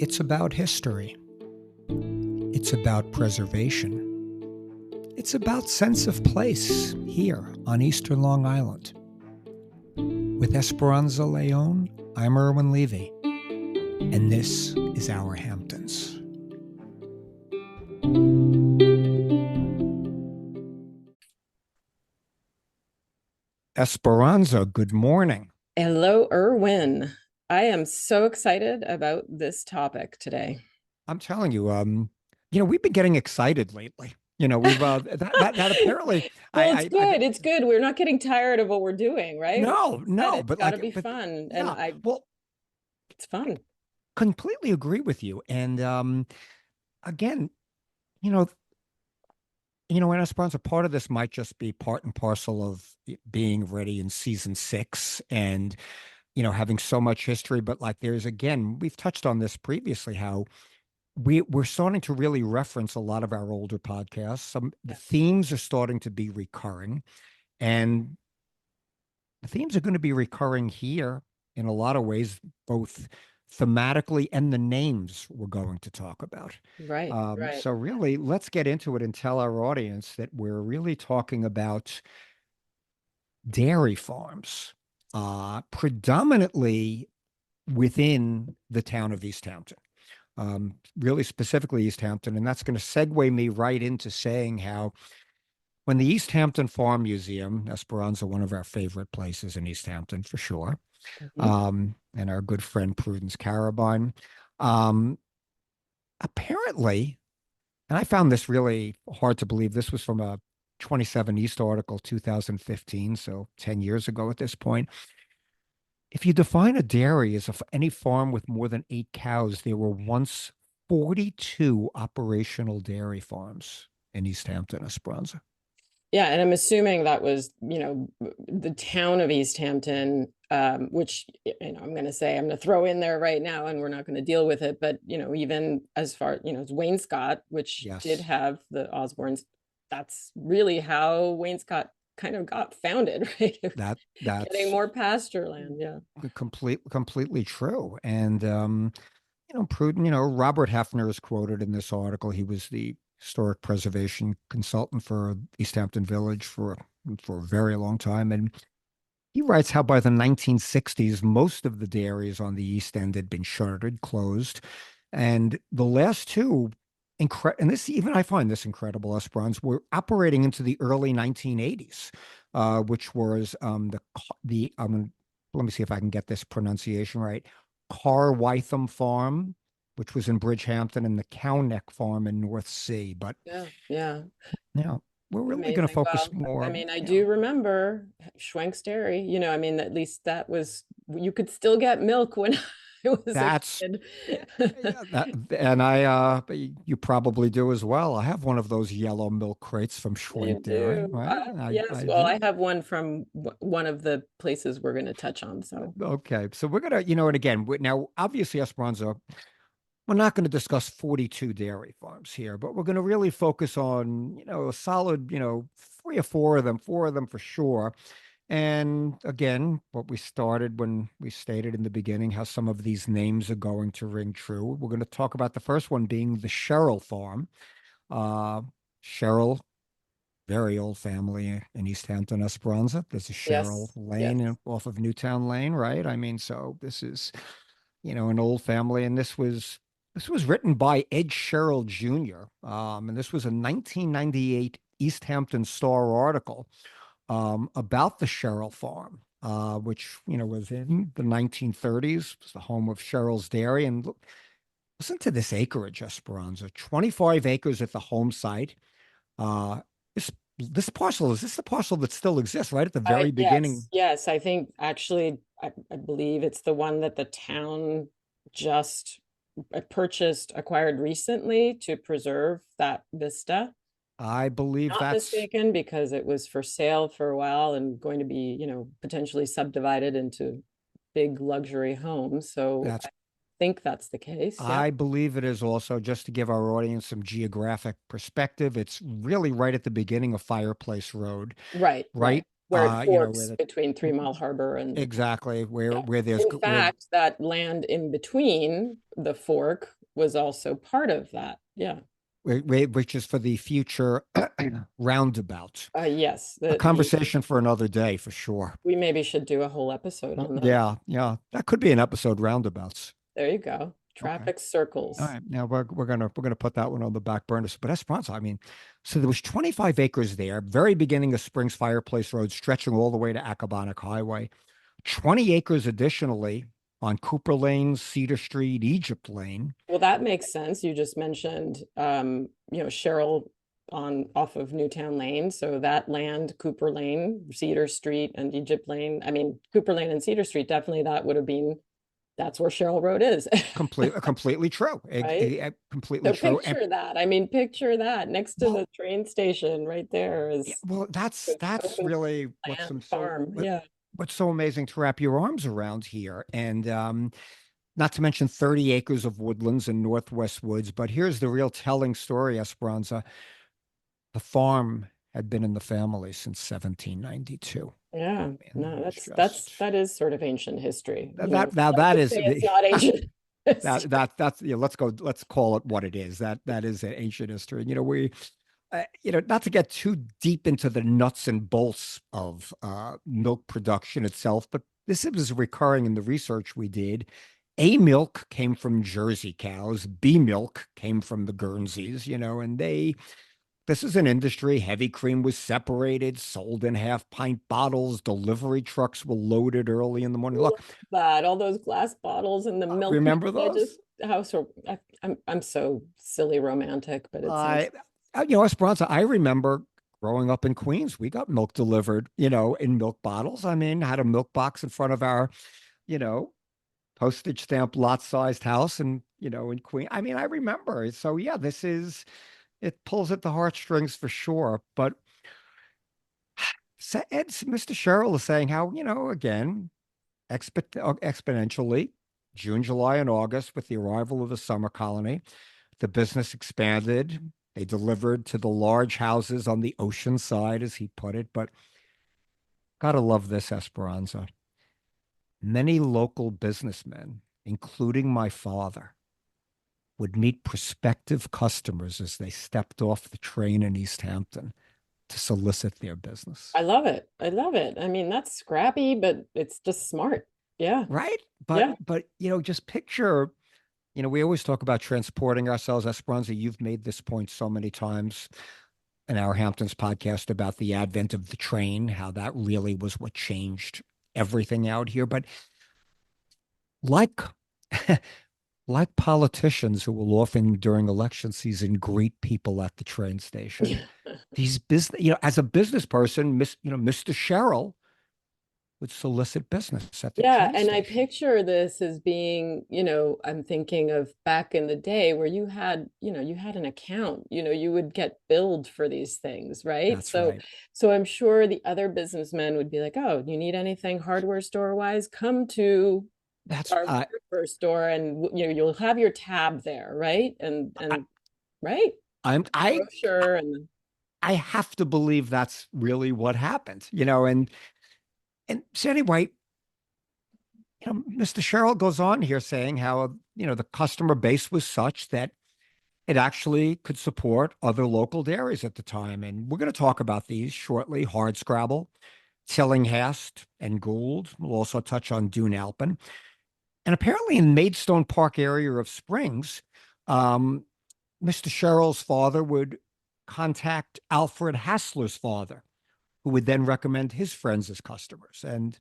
It's about history. It's about preservation. It's about sense of place here on Eastern Long Island. With Esperanza Leone, I'm Irwin Levy, and this is Our Hamptons. Esperanza, good morning. Hello, Irwin. I am so excited about this topic today. I'm telling you, we've been getting excited lately. We've that apparently Well, it's I good. It's good. We're not getting tired of what we're doing, right? no, It's but got to like, be but fun, and yeah, well, it's fun. completely agree with you. And again, you know, and Esperanza, part of this might just be part and parcel of being ready in season 6 and having so much history. But like, we've touched on this previously, how we're starting to really reference a lot of our older podcasts. The Yeah. themes are starting to be recurring, and the themes are going to be recurring here in a lot of ways, both thematically and the names we're going to talk about. Right, right. So really, let's get into it and tell our audience that we're really talking about dairy farms, predominantly within the town of East Hampton. Really specifically East Hampton. And that's going to segue me right into saying how when the East Hampton Farm Museum, Esperanza, one of our favorite places in East Hampton for sure, Mhm. and our good friend Prudence Carabine, um, apparently, and I found this really hard to believe, this was from a 27 East article, 2015, so 10 years ago at this point. If you define a dairy as any farm with more than 8 cows, there were once 42 operational dairy farms in East Hampton, Esperanza. Yeah, and I'm assuming that was, the town of East Hampton, which, I'm going to say, I'm going to throw in there right now, and we're not going to deal with it. But, even as far, it's Wainscott, which did Yes, have the Osbornes. That's really how Wainscott kind of got founded, right? Getting that's more pasture land. Yeah. completely true. And Prudent, Robert Hefner is quoted in this article. He was the historic preservation consultant for East Hampton Village for a very long time. And he writes how by the 1960s, most of the dairies on the East End had been shuttered, closed. And the last two, and this, even I find this incredible, Esperance, were operating into the early 1980s, which was let me see if I can get this pronunciation right. Carwytham Farm, which was in Bridgehampton, and the Cowneck Farm in North Sea. But Yeah. Yeah. now we're really going to Amazing. focus Well, I more. mean, I do remember Schwenk's Dairy. At least that was, you could still get milk when I was a That's kid. Yeah, and you probably do as well. I have one of those yellow milk crates from You Schwenk Dairy, do. right? Yes. I Well, I do. have one from one of the places we're going to touch on. So, Okay, so we're gonna, and again, now obviously Esperanza, we're not going to discuss 42 dairy farms here, but we're going to really focus on, a solid, 3 or 4 of them for sure. And again, what we started when we stated in the beginning, how some of these names are going to ring true. We're going to talk about the first one being the Sherril farm. Uh, Sherril, very old family in East Hampton, Esperanza. There's a Sherril yes, Lane yes. off of Newtown Lane, right? I mean, so this is, an old family, and this was written by Ed Sherrill Jr. And this was a 1998 East Hampton Star article about the Sherril farm, which was in the 1930s. It was the home of Sherrill's Dairy, and listen to this acreage, Esperanza: 25 acres at the home site. Uh, this parcel, is this the parcel that still exists right at the very Yes, beginning? yes. I think actually, I believe it's the one that the town just acquired recently to preserve that vista. I believe Not that's mistaken, because it was for sale for a while and going to be, potentially subdivided into big luxury homes. So that's I think that's the case. Yeah. I believe it is also, just to give our audience some geographic perspective. It's really right at the beginning of Fireplace Road, Right, right. right? Where it Where forks the between 3 Mile Harbor and exactly yeah. where there's In where fact, that land in between the fork was also part of that. Yeah. which is for the future roundabout. Yes, A the conversation for another day for sure. we maybe should do a whole episode on that. Yeah, yeah, that could be an episode, roundabouts. There you go. Okay. Traffic All circles. right. Now we're gonna put that one on the back burner. But Esperanza, I mean, so there was 25 acres there, very beginning of Springs Fireplace Road, stretching all the way to Accabonac Highway. 20 acres additionally on Cooper Lane, Cedar Street, Egypt Lane. Well, that makes sense. You just mentioned, Sherril on off of Newtown Lane. So that land, Cooper Lane, Cedar Street, and Egypt Lane. I mean, Cooper Lane and Cedar Street, definitely that would have been, that's where Sherrill Road is, Completely true. right? Completely So true. And picture that. I mean, picture that next to well, the train station right there yeah, is well, that's open really land farm. Yeah. what's so amazing to wrap your arms around here. And not to mention 30 acres of woodlands in Northwest Woods. But here's the real telling story, Esperanza. The farm had been in the family since 1792. Yeah, And no, it was that's just that is sort of ancient history. that You know, that now some that would is say it's the not ancient history. that's let's call it what it is. That is an ancient history. And we not to get too deep into the nuts and bolts of milk production itself, but this was recurring in the research we did. A milk came from Jersey cows. B milk came from the Guernseys, and this is an industry. Heavy cream was separated, sold in half-pint bottles. Delivery trucks were loaded early in the morning. Love Look, that, all those glass bottles and the milk cans. remember I just those? how so I'm so silly romantic, but it sounds I, Esperanza, I remember growing up in Queens. We got milk delivered, in milk bottles. I mean, had a milk box in front of our, you know, postage stamp lot-sized house, and in Queen. I mean, I remember. So yeah, it pulls at the heartstrings for sure. But Mr. Sherrill is saying how, again, exponentially, June, July, and August, with the arrival of the summer colony, the business expanded. They delivered to the large houses on the ocean side, as he put it. But gotta love this, Esperanza. Many local businessmen, including my father, would meet prospective customers as they stepped off the train in East Hampton to solicit their business. I love it. I love it. I mean, that's scrappy, but it's just smart. Yeah. Right? But Yeah. just picture, we always talk about transporting ourselves. Esperanza, you've made this point so many times in our Hamptons podcast about the advent of the train, how that really was what changed everything out here. But like like politicians who will often during election season greet people at the train station, these business, as a business person, Mr. Sherrill would solicit business at the Yeah, train and I station. picture this as being, I'm thinking of back in the day where you had an account, you would get billed for these things, right? That's So right. so I'm sure the other businessmen would be like, "Oh, you need anything hardware store wise? Come to That's our hardware store and you'll have your tab there, right?" And right? I'm Brochure and I have to believe that's really what happened, and so anyway, Mr. Sherrill goes on here saying how, the customer base was such that it actually could support other local dairies at the time. And we're going to talk about these shortly. Hardscrabble, Tillinghast, and Gould. We'll also touch on Dune Alpin. And apparently in Maidstone Park area of Springs, um, Mr. Sherrill's father would contact Alfred Hassler's father, who would then recommend his friends as customers. And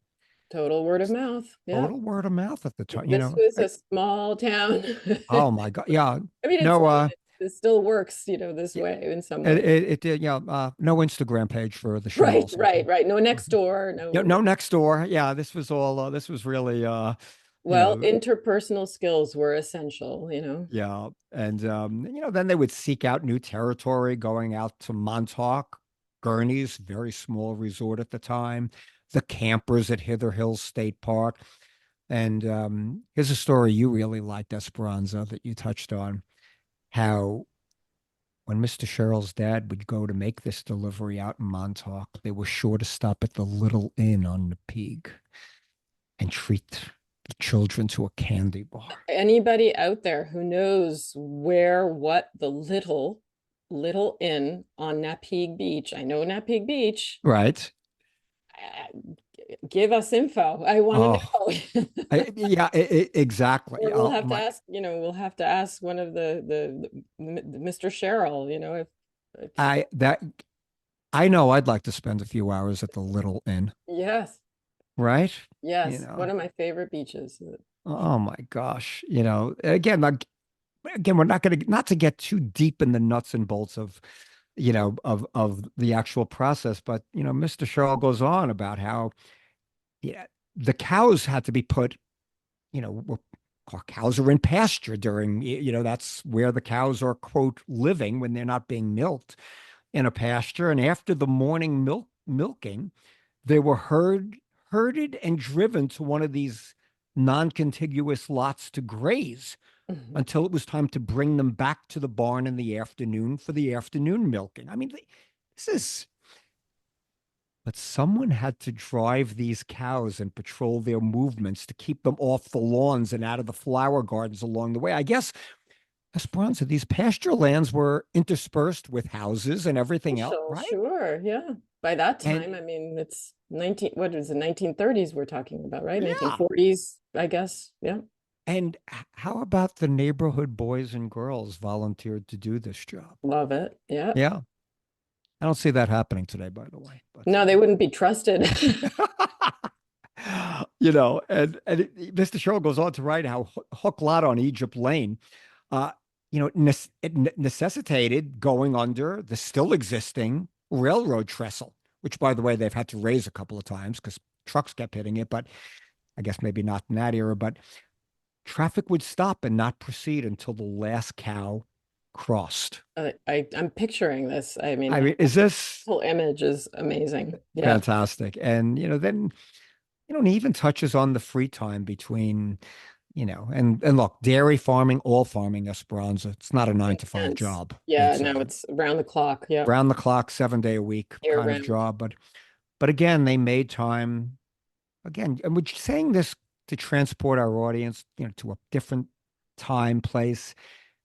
total word of mouth. Yeah. total word of mouth at the time, This was a small town. oh my God. Yeah. I mean, No, it still works, this yeah, way in some it, ways. it, it did. Yeah. No Instagram page for the Right, Sherrills. right, right. No next door, no. No next door. Yeah. This was really, you Well, know, interpersonal skills were essential. yeah. And, then they would seek out new territory, going out to Montauk, Gurney's, very small resort at the time, the campers at Hither Hills State Park. And here's a story you really liked, Esperanza, that you touched on, how when Mr. Sherrill's dad would go to make this delivery out in Montauk, they were sure to stop at the Little Inn on the Peak and treat the children to a candy bar. Anybody out there who knows where, what the little inn on Napeague Beach, I know Napeague Beach, Right. give us info. I want to Oh, know. yeah, exactly. Or we'll Oh have to my, ask, we'll have to ask one of the Mr. Sherril, if that I know I'd like to spend a few hours at the Little Inn, yes, right? You yes, one know, of my favorite beaches. oh my gosh, again, again, we're not going to not to get too deep in the nuts and bolts of, of the actual process, but Mr. Sherrill goes on about how, yeah, the cows had to be put, were, our cows are in pasture during, that's where the cows are, quote, living when they're not being milked in a pasture. And after the morning milking, they were herded and driven to one of these non-contiguous lots to graze Mhm. until it was time to bring them back to the barn in the afternoon for the afternoon milking. I mean, this is, but someone had to drive these cows and patrol their movements to keep them off the lawns and out of the flower gardens along the way. I guess, Esperanza, these pasture lands were interspersed with houses and everything else, Social, right? sure, yeah. By that And time, I mean, it's 19, what is it, 1930s we're talking about, right? yeah. 1940s, I guess. Yeah. And how about the neighborhood boys and girls volunteered to do this job? Love it. Yeah. Yeah. I don't see that happening today, by the way. But No, they wouldn't be trusted. Mr. Sherrill goes on to write how Hook Lot on Egypt Lane, uh, it necessitated going under the still existing railroad trestle, which, by the way, they've had to raise a couple of times because trucks kept hitting it. But I guess maybe not in that era. But traffic would stop and not proceed until the last cow crossed. I'm picturing this. I mean, I the mean, is this whole image is amazing. Yeah. fantastic? And then he even touches on the free time between, and look, dairy farming, all farming, Esperanza. It's not a nine to five Intense. job. Yeah, It's no, a it's around the clock. Yeah. round the clock, 7 day a week Year kind of round. job. But again, they made time again, and we're saying this to transport our audience, to a different time, place,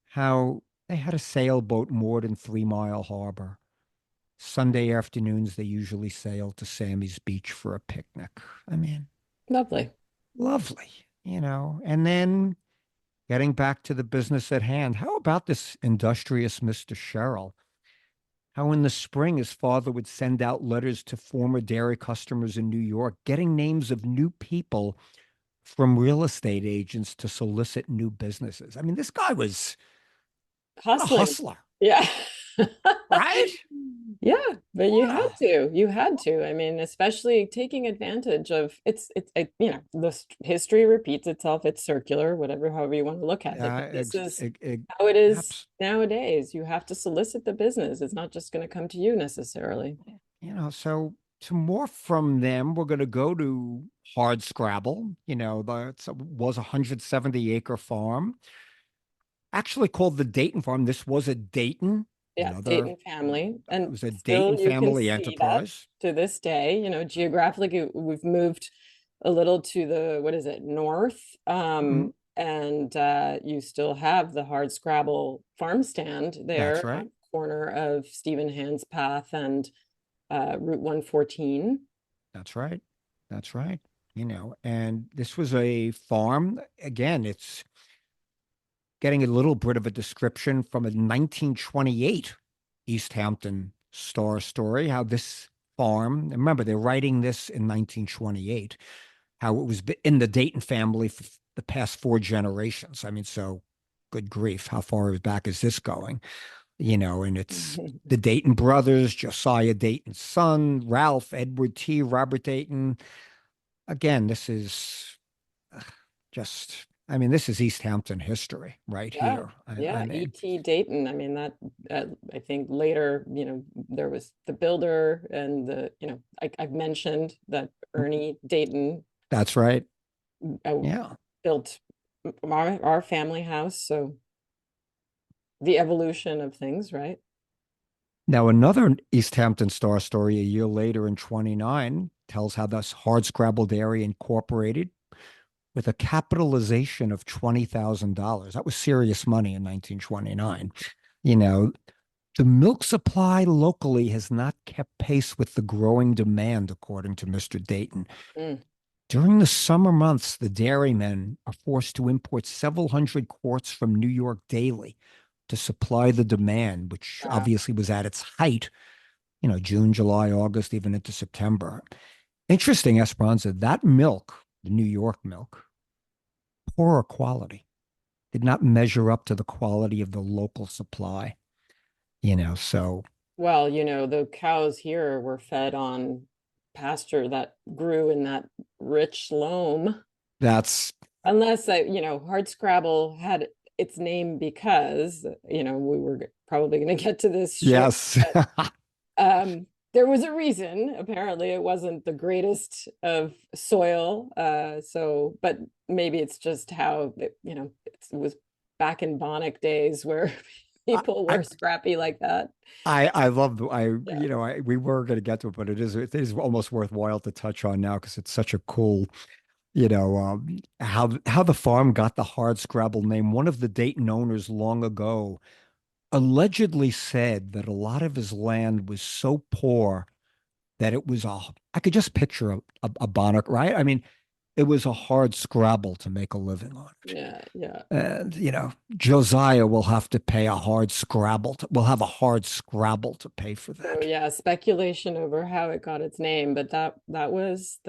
how they had a sailboat moored in 3 Mile Harbor. Sunday afternoons, they usually sailed to Sammy's Beach for a picnic. I mean, Lovely. lovely, and then getting back to the business at hand. How about this industrious Mr. Sherrill? How in the spring his father would send out letters to former dairy customers in New York, getting names of new people from real estate agents to solicit new businesses. I mean, this guy was what a Hustling. hustler, Yeah. right? Yeah, but you had Wow. to. You had to. I mean, especially taking advantage of this history repeats itself. It's circular, whatever, however you want to look at it. But this is how it is Abs- nowadays. You have to solicit the business. It's not just going to come to you necessarily. so to more from them, we're going to go to Hardscrabble. Was a 170-acre farm, actually called the Dayton Farm. This was a Dayton, Yeah, another, Dayton family. it And was a still Dayton you can family see that enterprise. to this day, geographically we've moved a little to the, what is it, north. Mm, And you still have the Hardscrabble farm stand that's there on right. the corner of Stephen Hand's Path and Route 114. That's right. That's right. And this was a farm. Again, it's getting a little bit of a description from a 1928 East Hampton Star story, how this farm, remember, they're writing this in 1928, how it was in the Dayton family for the past 4 generations. I mean, so good grief, how far back is this going? And it's the Dayton brothers, Josiah Dayton's son, Ralph, Edward T., Robert Dayton. Again, this is just, I mean, this is East Hampton history right Yeah, here. I yeah, mean, E.T. Dayton. I mean that I think later, there was the builder and I've mentioned that Ernie Dayton that's right. uh, Yeah. built our family house. So the evolution of things, right? Now, another East Hampton Star story a year later in 29 tells how this Hardscrabble Dairy Incorporated with a capitalization of $20,000. That was serious money in 1929. You know, the milk supply locally has not kept pace with the growing demand, according to Mr. Dayton. Mm, During the summer months, the dairymen are forced to import several hundred quarts from New York daily to supply the demand, which wow. obviously was at its height, June, July, August, even into September. Interesting, Esperanza, that milk, the New York milk, poorer quality, did not measure up to the quality of the local supply, so Well, the cows here were fed on pasture that grew in that rich loam. that's, Unless Hardscrabble had its name because, we were probably going to get to this short, yes. but there was a reason. Apparently, it wasn't the greatest of soil. But maybe it's just how it was back in Bonnick days where I, people I were scrappy like that. I love Yeah. we were going to get to it, but it is almost worthwhile to touch on now because it's such a cool, how the farm got the Hardscrabble name. One of the Dayton owners long ago allegedly said that a lot of his land was so poor that it was I could just picture a bonnet, right? I mean, it was a hard scrabble to make a living on it. Yeah, yeah. And, Josiah will have to pay a hard scrabble. Will have a hard scrabble to pay for So that. yeah, speculation over how it got its name, but that was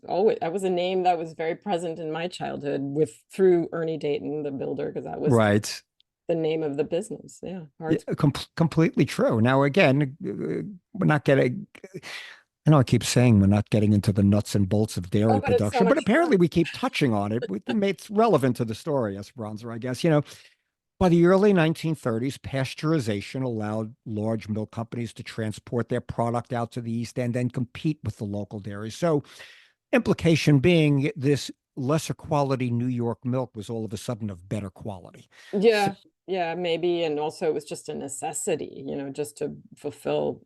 always that was a name that was very present in my childhood with through Ernie Dayton, the builder, because that was Right. the name of the business. Yeah, Yeah, hard. completely true. Now, again, we're not getting, I know I keep saying we're not getting into the nuts and bolts of Oh, dairy but it's so production, but much apparently fun. we keep touching on it. It's relevant to the story, Esperanza, I guess. By the early 1930s, pasteurization allowed large milk companies to transport their product out to the East End and compete with the local dairies. So, implication being this lesser quality New York milk was all of a sudden of better quality. So, Yeah, yeah, maybe, and also it was just a necessity, just to fulfill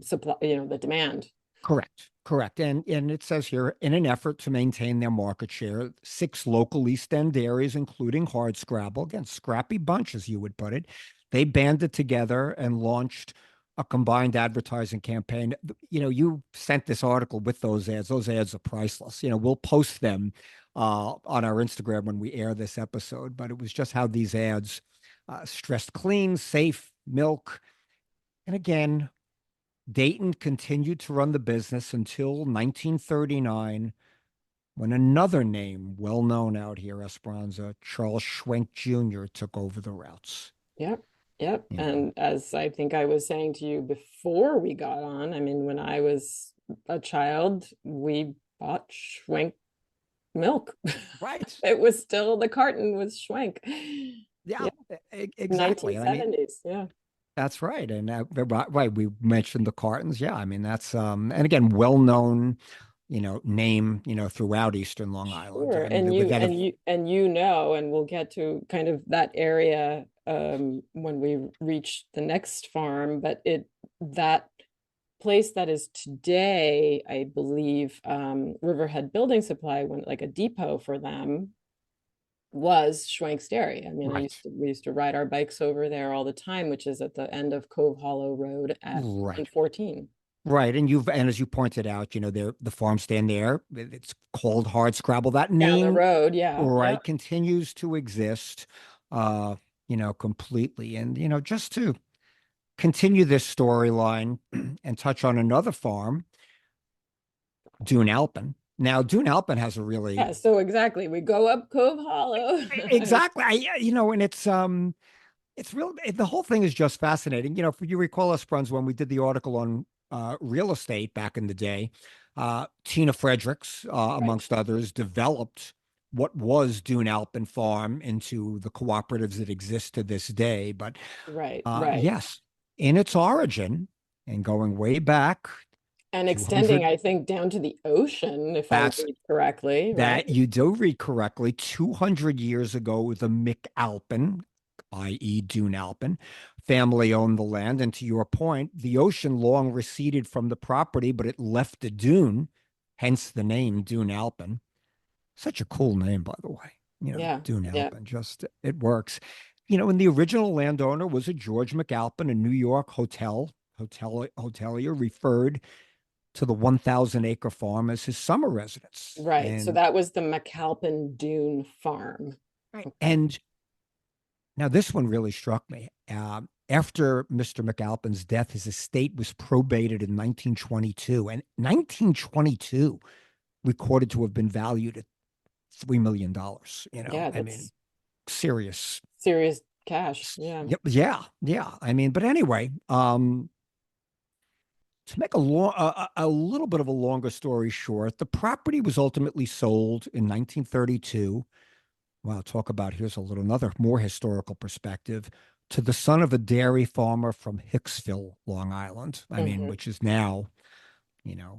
supply, the demand. correct, correct. And it says here, in an effort to maintain their market share, six local East End dairies, including Hardscrabble, again, scrappy bunch, as you would put it, they banded together and launched a combined advertising campaign. You sent this article with those ads. Those ads are priceless. We'll post them on our Instagram when we air this episode. But it was just how these ads stressed clean, safe milk. And again, Dayton continued to run the business until 1939, when another name well known out here, Esperanza, Charles Schwenk Jr., took over the routes. Yep, yep. You know, And as I think I was saying to you before we got on, I mean, when I was a child, we bought Schwenk milk. right. It was still the carton was Schwenk. Yeah, Yeah, exactly. And I mean, 1970s. Yeah. that's right. And right, we mentioned the cartons. Yeah, I mean, and again, well known, name, throughout Eastern Long Island. Sure. And we got to, And we'll get to kind of that area when we reach the next farm, but that place that is today, I believe, Riverhead Building Supply, when like a depot for them was Schwenk's Dairy. I mean, right, we used to ride our bikes over there all the time, which is at the end of Cove Hollow Road at right. 114. Right, and as you pointed out, the farm stand there. It's called Hardscrabble. That Down the name, road, yeah. Yeah. right, continues to exist, uh, completely. And just to continue this storyline and touch on another farm, Dune Alpin. Now, Dune Alpin has a really Yeah, so exactly. We go up Cove Hollow. exactly, and it's real. The whole thing is just fascinating. If you recall us, Bruns, when we did the article on real estate back in the day, Tina Fredericks, Right, amongst others, developed what was Dune Alpin Farm into the cooperatives that exist to this day. But right, right. yes, in its origin and going way back And extending, 200, I think, down to the ocean, if I that's read correctly, right? that you do read correctly, 200 years ago, the McAlpin, i.e., Dune Alpin, family owned the land. And to your point, the ocean long receded from the property, but it left the dune, hence the name Dune Alpin. Such a cool name, by the way. Yeah, Dune yeah, Alpin, just it works. And the original landowner was a George McAlpin, a New York hotelier, referred to the 1,000-acre farm as his summer residence. right. So And that was the McAlpin Dune Farm. right. Okay. And now this one really struck me. After Mr. McAlpin's death, his estate was probated in 1922, and 1922 recorded to have been valued at $3 million. Yeah, I mean, that's serious. serious cash. Yeah. Yep. Yeah. Yeah. I mean, but anyway, to make a little bit of a longer story short, the property was ultimately sold in 1932. Wow, talk about here's another more historical perspective, to the son of a dairy farmer from Hicksville, Long Island. I mean, Hmm. which is now,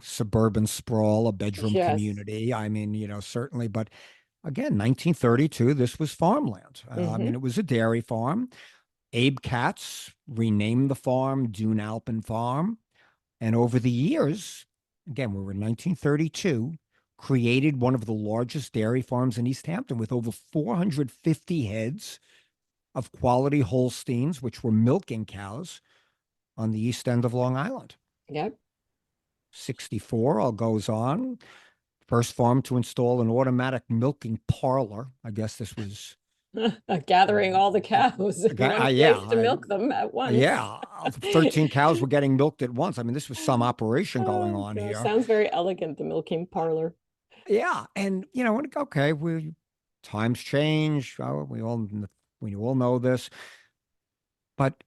suburban sprawl, a bedroom Yes. community. I mean, certainly, but again, 1932, this was farmland. I Hmm. mean, it was a dairy farm. Abe Katz renamed the farm Dune Alpin Farm. And over the years, again, we were in 1932, created one of the largest dairy farms in East Hampton with over 450 heads of quality Holsteins, which were milking cows on the east end of Long Island. Yep. 64 all goes on. First farm to install an automatic milking parlor. I guess this was Gathering all the cows in one yeah, place to milk them at once. yeah. 13 cows were getting milked at once. I mean, this was some operation going Oh on gosh, here. sounds very elegant, the milking parlor. Yeah, and okay, we times change. We all know this, but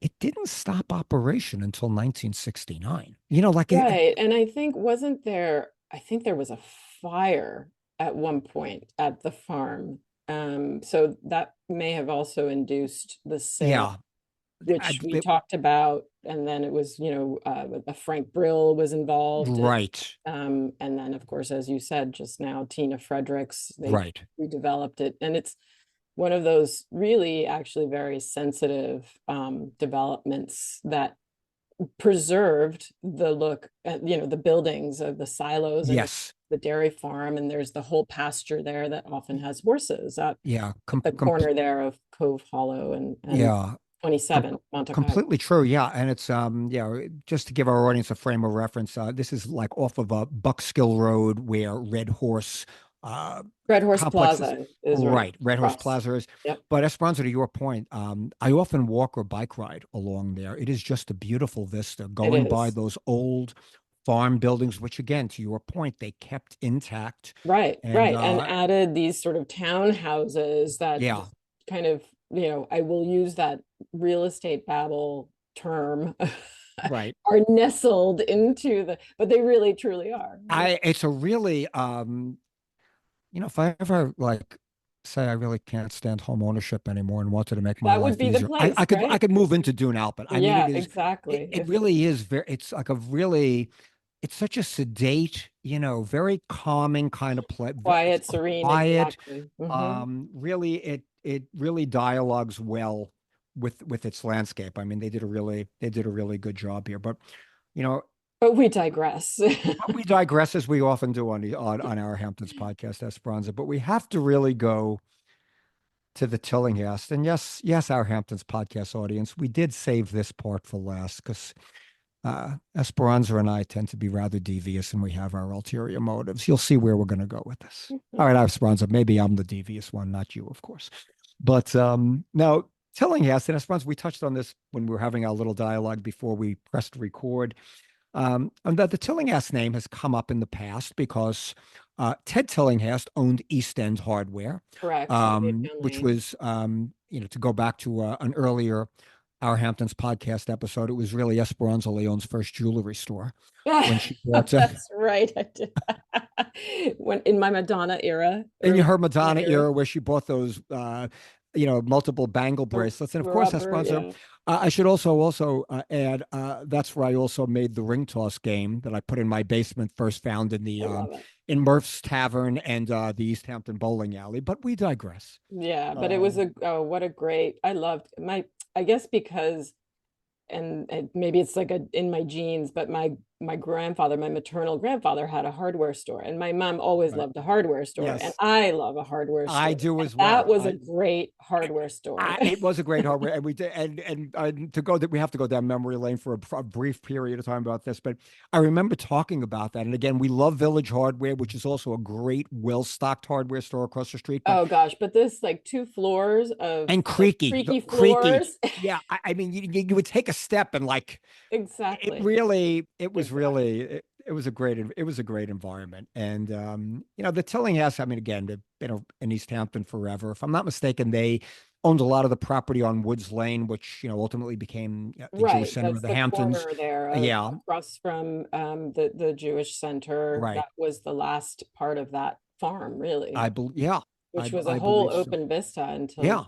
it didn't stop operation until 1969. Like Right. And I think there was a fire at one point at the farm. So that may have also induced the sale, yeah, which we talked about. And then it was, a Frank Brill was involved. right, And then, of course, as you said just now, Tina Fredericks, they right, redeveloped it. And it's one of those really actually very sensitive developments that preserved the look at, the buildings of the silos and yes, the dairy farm. And there's the whole pasture there that often has horses at yeah, the corner there of Cove Hollow and yeah, com 27 Montauk Highway. completely true. Yeah, and it's just to give our audience a frame of reference, this is like off of a Buckskill Road where Red Horse uh, Red Horse complexes. Plaza is right Right, Red Horse across. Plaza is. Yep, But Esperanza, to your point, I often walk or bike ride along there. It is just a beautiful vista it going by is. those old farm buildings, which again, to your point, they kept intact. Right, And right. And added these sort of townhouses that yeah, just kind of, I will use that real estate babble term, right. are nestled into but they really truly are. Yeah. It's a really if I ever like say I really can't stand home ownership anymore and wanted to make my That would life be the easier, I, place, I could I right? could move into Dune Alpin. I mean, Yeah, it, exactly. it really is it's like a really it's such a sedate, very calming kind of play. It's Quiet, serene, quiet. exactly. Hmm. Really, it really dialogues well with its landscape. I mean, they did a really good job here. But you know, But we digress. we digress as we often do on our Hamptons podcast, Esperanza. But we have to really go to the Tillinghast. And yes, yes, our Hamptons podcast audience, we did save this part for last because Esperanza and I tend to be rather devious and we have our ulterior motives. You'll see where we're going to go with this. All right, Esperanza, maybe I'm the devious one, not you, of course. But now, Tillinghast and Esperanza, we touched on this when we were having our little dialogue before we pressed record. And that the Tillinghast name has come up in the past because Ted Tillinghast owned East End Hardware, Correct. The which family. was, to go back to an earlier Our Hamptons podcast episode, it was really Esperanza Leon's first jewelry store when she bought That's right. I did. When in my Madonna era, in early her Madonna Madonna era, era where she bought those multiple bangle the bracelets. And of course, rubber, Esperanza, yeah. I should also add that's where I also made the ring toss game that I put in my basement, first found in the I love it. in Murph's Tavern and the East Hampton bowling alley. But we digress. Yeah, but it was Um, what a great, I loved I guess because, and maybe it's like in my genes, but my my grandfather, my maternal grandfather, had a hardware store, and my mom always Right. loved a hardware store, and Yes, I love a hardware I store. do And as that well. was a great hardware store. It was a great hardware, and we did, and to go that we have to go down memory lane for a brief period of time about this, but I remember talking about that. And again, we love Village Hardware, which is also a great, well-stocked hardware store across the street, but Oh gosh, but this like 2 floors of and like creaky, creaky creaky. floors. Yeah, I mean, you would take a step and like Exactly. really, Exactly. it was a great environment. And the Tillinghast, I mean, again, they've been in East Hampton forever. If I'm not mistaken, they owned a lot of the property on Woods Lane, which ultimately became the Jewish Right. Center of That's the the Hamptons. corner there of Yeah, across from the Jewish Center. right. That was the last part of that farm, really, I believe, yeah, which was a I whole believe so. open vista until Yeah,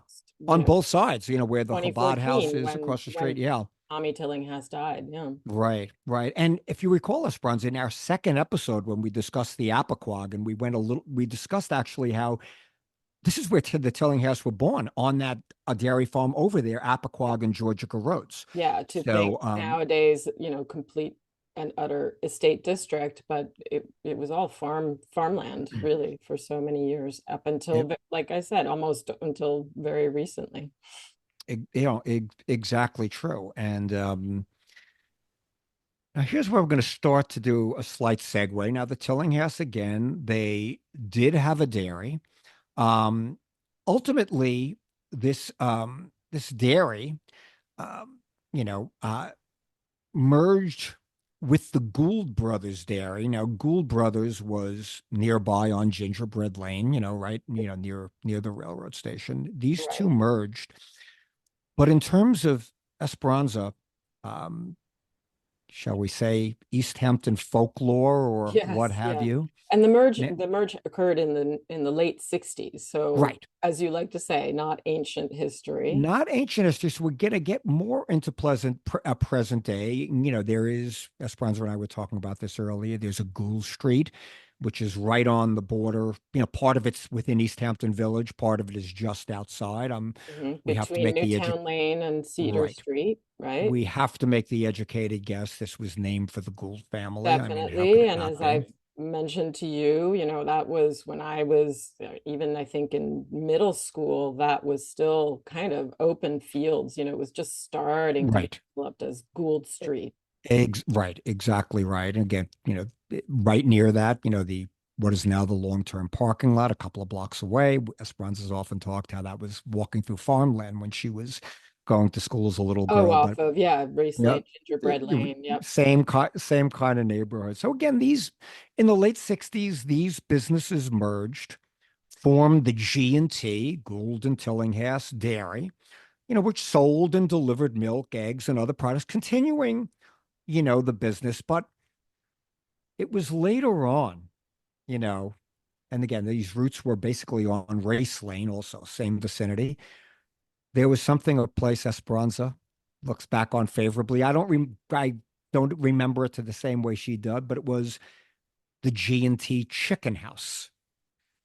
on both sides, where the Chabad house 2014 is across the street. when Yeah. Tommy Tillinghast died. Yeah. Right, right. And if you recall, Esperanza, in our second episode when we discussed the Apiquag, and we discussed actually how this is where the Tillinghast were born on that a dairy farm over there, Apiquag and Georgica Roads. Yeah, to think So, nowadays, complete and utter estate district, but it was all farmland really for so many years up until, it, like I said, almost until very recently. exactly true. And now here's where we're going to start to do a slight segue. Now, the Tillinghast again, they did have a dairy. Um, Ultimately, this dairy, um, you know, merged with the Gould Brothers Dairy. Now, Gould Brothers was nearby on Gingerbread Lane, right, near the railroad station. These two Right. merged, but in terms of Esperanza, um, shall we say East Hampton folklore or what Yes, have yeah. you? And Ne- the merge occurred in the late 60s. So Right. as you like to say, not ancient history. Not ancient history. So we're going to get more into present day. There is, Esperanza and I were talking about this earlier. There's a Gould Street, which is right on the border. Part of it's within East Hampton Village, part of it is just outside. We have to Between make the Newtown Lane and Cedar right. Street, right? We have to make the educated guess. This was named for the Gould family. I mean, how could Definitely. it And not as be? I've mentioned to you, that was when I was even I think in middle school, that was still kind of open fields. It was just starting to be Right. developed as Gould Street. Right, exactly right. And again, right near that, the what is now the long-term parking lot, a couple of blocks away. Esperanza's often talked how that was walking through farmland when she was going to school as a little Oh, girl. off But of, yeah, Race yeah, Lane, Gingerbread Lane. Yep. same kind of neighborhood. So again, these in the late 60s, these businesses merged, formed the G&T, Gould and Tillinghast Dairy, which sold and delivered milk, eggs, and other products, continuing the business. But it was later on, you know, and again, these routes were basically on Race Lane, also same vicinity. There was something a place Esperanza looks back on favorably. I don't remember it to the same way she did, but it was the G&T Chicken House,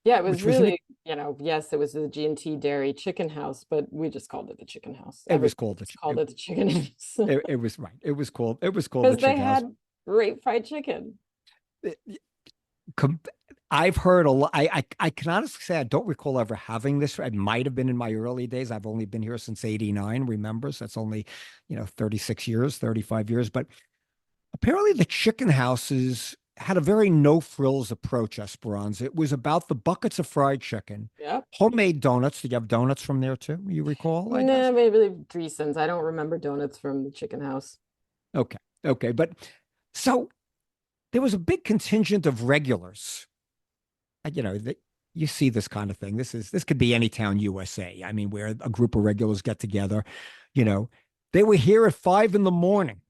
Yeah, it was which was an really, yes, it was the G&T Dairy Chicken House, but we just called it the Chicken House. it was Everybody called just called it the Chicken House it was right. It was called the because they Chicken House. had great fried chicken. It- com- I've heard a lot. I can honestly say I don't recall ever having this. It might have been in my early days. I've only been here since '89. Remember, so that's only 36 years, 35 years. But apparently, the chicken houses had a very no frills approach. Esperanza. It was about the buckets of fried chicken, Yep. homemade donuts. Did you have donuts from there too? You recall? I No, guess. maybe Dreesens. I don't remember donuts from the Chicken House. Okay, okay, but so there was a big contingent of regulars. That you see this kind of thing. This could be any town USA. I mean, where a group of regulars get together, you know, they were here at 5 in the morning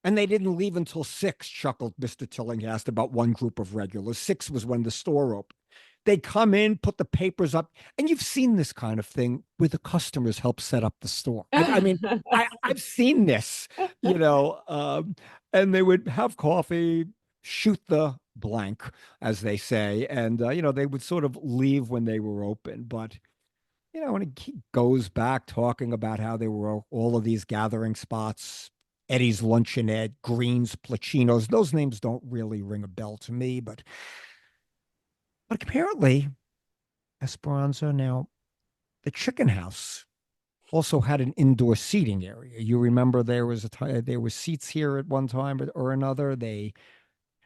and they didn't leave until 6, chuckled Mr. Tillinghast about one group of regulars. 6 was when the store opened. They come in, put the papers up, and you've seen this kind of thing where the customers help set up the store. I mean, I've seen this, you know, and they would have coffee, shoot the blank, as they say, and they would sort of leave when they were open. But when he goes back talking about how there were all of these gathering spots Eddie's Luncheonette, Greens, Placinos. Those names don't really ring a bell to me, but apparently Esperanza now the chicken house also had an indoor seating area. You remember there was seats here at one time or another. They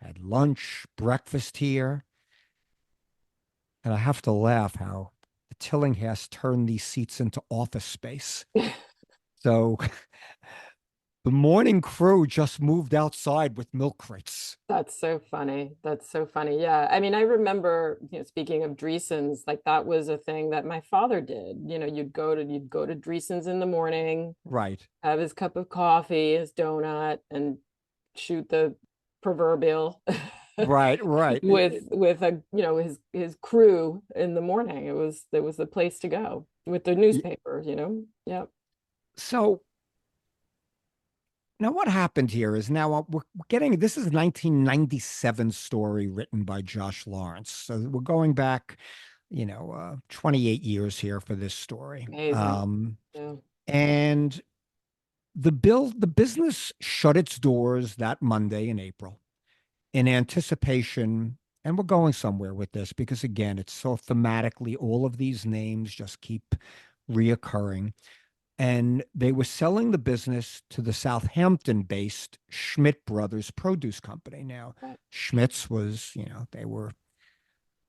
had lunch, breakfast here, and I have to laugh how the Tillinghast turned these seats into office space. So the morning crew just moved outside with milk crates. That's so funny. That's so funny. Yeah. I mean, I remember, speaking of Dreesen's, like that was a thing that my father did. You'd go to Dreesen's in the morning, Right, have his cup of coffee, his donut, and shoot the proverbial right, right. with his crew in the morning. It was the place to go with the newspaper. Yep. So now what happened here is now we're getting this is a 1997 story written by Josh Lawrence. So we're going back, 28 years here for this story. Amazing. Yeah. And the business shut its doors that Monday in April in anticipation. And we're going somewhere with this because again, it's so thematically all of these names just keep reoccurring. And they were selling the business to the Southampton-based Schmidt Brothers Produce Company. Now, Right. Schmidt's was, they were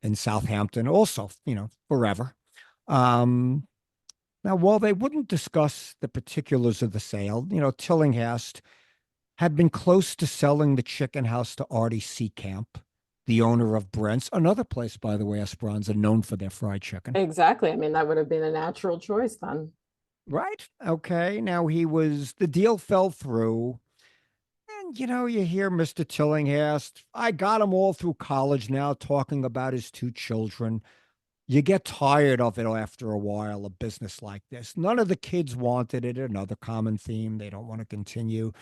in Southampton also, forever. Um, Now, while they wouldn't discuss the particulars of the sale, Tillinghast had been close to selling the chicken house to Artie Seacamp, the owner of Brent's, another place, by the way, Esperanza, known for their fried chicken. Exactly. I mean, that would have been a natural choice then. Right. Okay. Now the deal fell through. And, you hear Mr. Tillinghast. I got him all through college now talking about his two children. You get tired of it after a while, a business like this. None of the kids wanted it. Another common theme. They don't want to continue.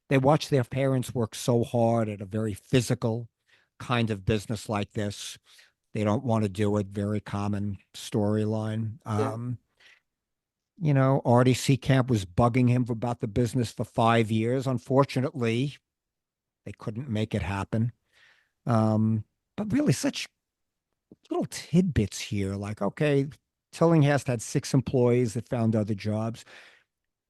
They watch their parents work so hard at a very physical kind of business like this. They don't want to do it. Very common storyline. Yeah. RDC Camp was bugging him about the business for 5 years. Unfortunately, they couldn't make it happen. But really, such little tidbits here. Like, okay, Tillinghast had 6 employees that found other jobs.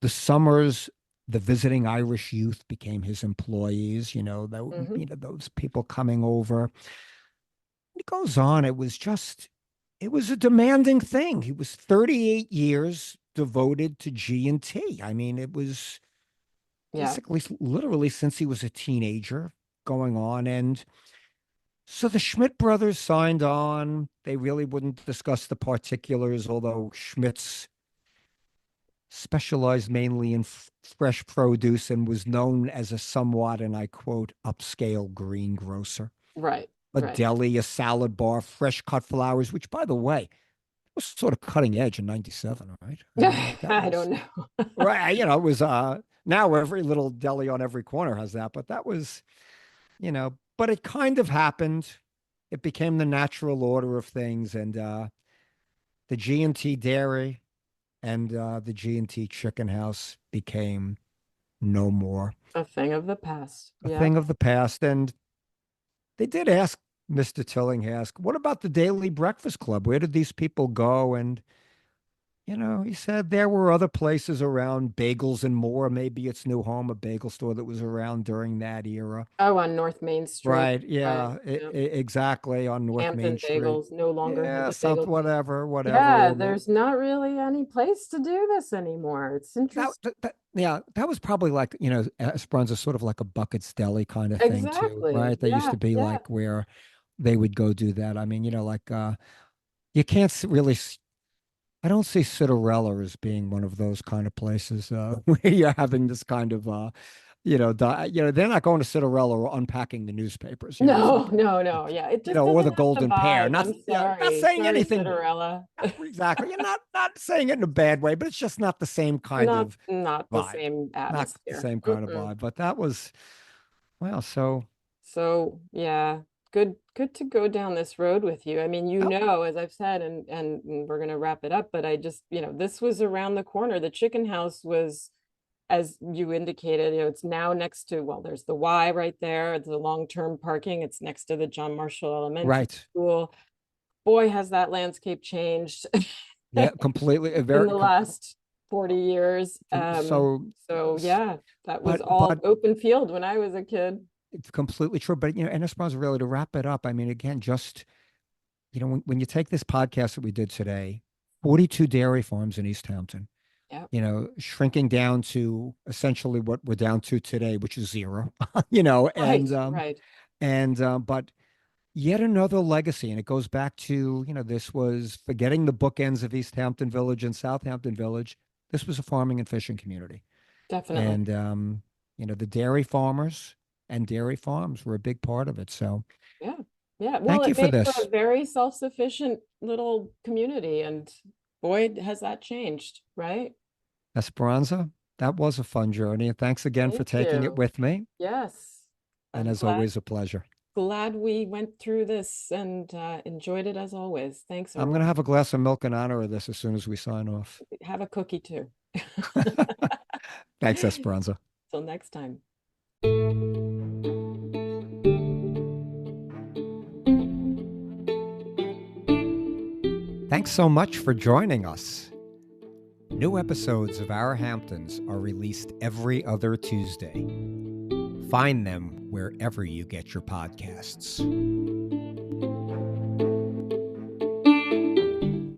The summers, the visiting Irish youth became his employees. Hmm. Those people coming over. It goes on. It was a demanding thing. He was 38 years devoted to G&T. I mean, it was Yeah. basically literally since he was a teenager going on. And so the Schmidt brothers signed on. They really wouldn't discuss the particulars, although Schmidt's specialized mainly in fresh produce and was known as a somewhat, and I quote, upscale greengrocer. Right. A Right. deli, a salad bar, fresh cut flowers, which, by the way, was sort of cutting edge in '97, right? I mean, like that I was don't know. right. It was now every little deli on every corner has that, but that was, but it kind of happened. It became the natural order of things, and the G&T Dairy and the G&T Chicken House became no more A thing of the past. a Yeah. thing of the past. And they did ask Mr. Tillinghast, what about the Daily Breakfast Club? Where did these people go? And he said there were other places around, Bagels and More. Maybe its new home, a bagel store that was around during that era. Oh, on North Main Street. Right. Right. Yeah. Yeah. Exactly. On North Main Hampton Street. Bagels no longer has Yeah. a bagel Something. place. Whatever. Yeah, All the there's not really any place to do this anymore. It's interesting. yeah, that was probably like, Esperanza sort of like a Bucket's Deli kind of thing too, Exactly. right? They used Yeah. to be Yeah. like where they would go do that. I mean, like you can't really I don't see Citarella as being one of those kind of places where you're having this kind of they're not going to Citarella or unpacking the newspapers, No, something no, like that. no. Yeah, it just Or doesn't the have the Golden Pear. vibe. Not I'm yeah, not sorry. saying Sorry, anything Cinderella. exactly. You're not saying it in a bad way, but it's just not the same kind Not of not the vibe. same Not the atmosphere. same kind of Mm-mm. vibe. But that was well, so So yeah, good to go down this road with you. I mean, oh, as I've said, and we're gonna wrap it up, but I just, this was around the corner. The chicken house was, as you indicated, it's now next to, well, there's the Y right there, the long-term parking. It's next to the John Marshall Elementary Right. School. Boy, has that landscape changed Yeah, completely. A in very the last 40 years. so, So yeah, that was but all open field when I was a kid. it's completely true. But and I suppose really to wrap it up, I mean, again, just when you take this podcast that we did today, 42 dairy farms in East Hampton, Yeah, shrinking down to essentially what we're down to today, which is zero, right, right. but yet another legacy. And it goes back to, this was forgetting the bookends of East Hampton Village and Southampton Village. This was a farming and fishing community. Definitely. And, the dairy farmers and dairy farms were a big part of it. So Yeah. Yeah. Well, thank you it for made for this. a very self-sufficient little community, and boy, has that changed, right? Esperanza, that was a fun journey. And thanks again for Thank taking it you. with me. Yes. And I'm as glad always, a pleasure. glad we went through this and enjoyed it as always. Thanks, I'm Irwin. going to have a glass of milk in honor of this as soon as we sign off. Have a cookie too. Thanks, Esperanza. Till next time. Thanks so much for joining us. New episodes of Our Hamptons are released every other Tuesday. Find them wherever you get your podcasts.